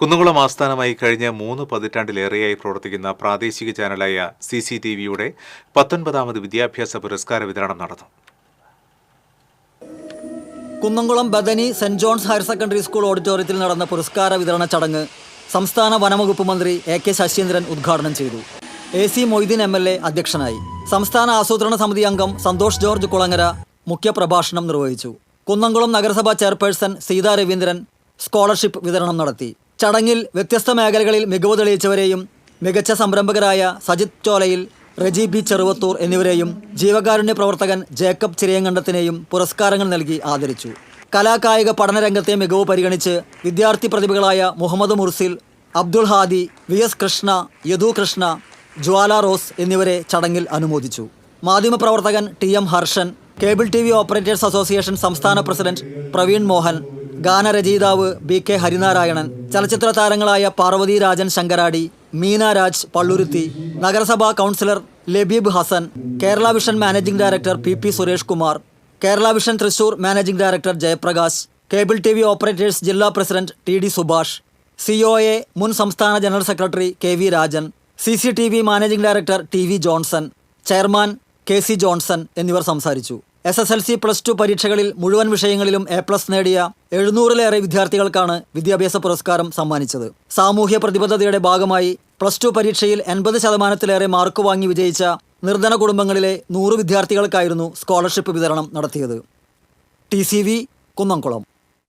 കുന്നംകുളം ആസ്ഥാനമായി കഴിഞ്ഞ 3 പതിറ്റാണ്ടിലേറെയായി പ്രവർത്തിക്കുന്ന പ്രാദേശിക ചാനലായ CCTVയുടെ 19ാമത് വിദ്യാഭ്യാസ പുരസ്കാര വിതരണം നടന്നു. Kunnamkulam Bethany saint John's higher secondary school ഓഡിറ്റോറിയത്തിൽ നടന്ന പുരസ്കാര വിതരണ ചടങ്ങ് സംസ്ഥാന വനംവകുപ്പ് മന്ത്രി AK ശശീന്ദ്രൻ ഉദ്ഘാടനം ചെയ്തു. AC മൊയ്തീൻ MLA അധ്യക്ഷനായി. സംസ്ഥാന ആസൂത്രണ സമിതി അംഗം സന്തോഷ് ജോർജ് കുളങ്ങര മുഖ്യപ്രഭാഷണം നിർവഹിച്ചു. കുന്നംകുളം നഗരസഭാ ചെയർപേഴ്സൺ സീതാ രവീന്ദ്രൻ സ്കോളർഷിപ്പ് വിതരണം നടത്തി. ചടങ്ങിൽ വ്യത്യസ്ത മേഖലകളിൽ മികവ് തെളിയിച്ചവരെയും മികച്ച സംരംഭകരായ സജിത് ചോലയിൽ, റെജി ബി ചെറുവത്തൂർ എന്നിവരെയും ജീവകാരുണ്യ പ്രവർത്തകൻ ജേക്കബ് ചിരയങ്കണ്ടത്തിനെയും പുരസ്കാരങ്ങൾ നൽകി ആദരിച്ചു. കലാകായിക പഠനരംഗത്തെ മികവ് പരിഗണിച്ച് വിദ്യാർത്ഥി പ്രതിഭകളായ മുഹമ്മദ് മുർസിൽ, അബ്ദുൾ ഹാദി, VS കൃഷ്ണ, യദു കൃഷ്ണ, ജ്വാല റോസ് എന്നിവരെ ചടങ്ങിൽ അനുമോദിച്ചു. മാധ്യമപ്രവർത്തകൻ TM Harshan, cable TV operators association സംസ്ഥാന പ്രസിഡന്റ് പ്രവീൺ മോഹൻ, ഗാനരചയിതാവ് BK ഹരിനാരായണൻ, ചലച്ചിത്ര താരങ്ങളായ പാർവതി രാജൻ ശങ്കരാടി, മീന രാജ് പള്ളുരുത്തി, നഗരസഭാ councillor Labeeb Hassan, Kerala vision managing director PP Suresh Kumar, Kerala vision Thrissur managing director Jayaprakash, cable TV operators ജില്ലാ പ്രസിഡന്റ് TD സുഭാഷ്, COA മുൻ സംസ്ഥാന general secretary KV Rajan, CCTV managing director TV Johnson, chairman KC Johnson എന്നിവർ സംസാരിച്ചു. SSLC+2 പരീക്ഷകളിൽ മുഴുവൻ വിഷയങ്ങളിലും A+ നേടിയ 700-ലേറെ വിദ്യാർത്ഥികൾക്കാണ് വിദ്യാഭ്യാസ പുരസ്കാരം സമ്മാനിച്ചത്. സാമൂഹ്യ പ്രതിബദ്ധതയുടെ ഭാഗമായി +2 പരീക്ഷയിൽ 80% മാർക്ക് വാങ്ങി വിജയിച്ച നിർധന കുടുംബങ്ങളിലെ 100 വിദ്യാർത്ഥികൾക്കായിരുന്നു സ്കോളർഷിപ്പ് വിതരണം നടത്തിയത്. TCV കുന്നംകുളം.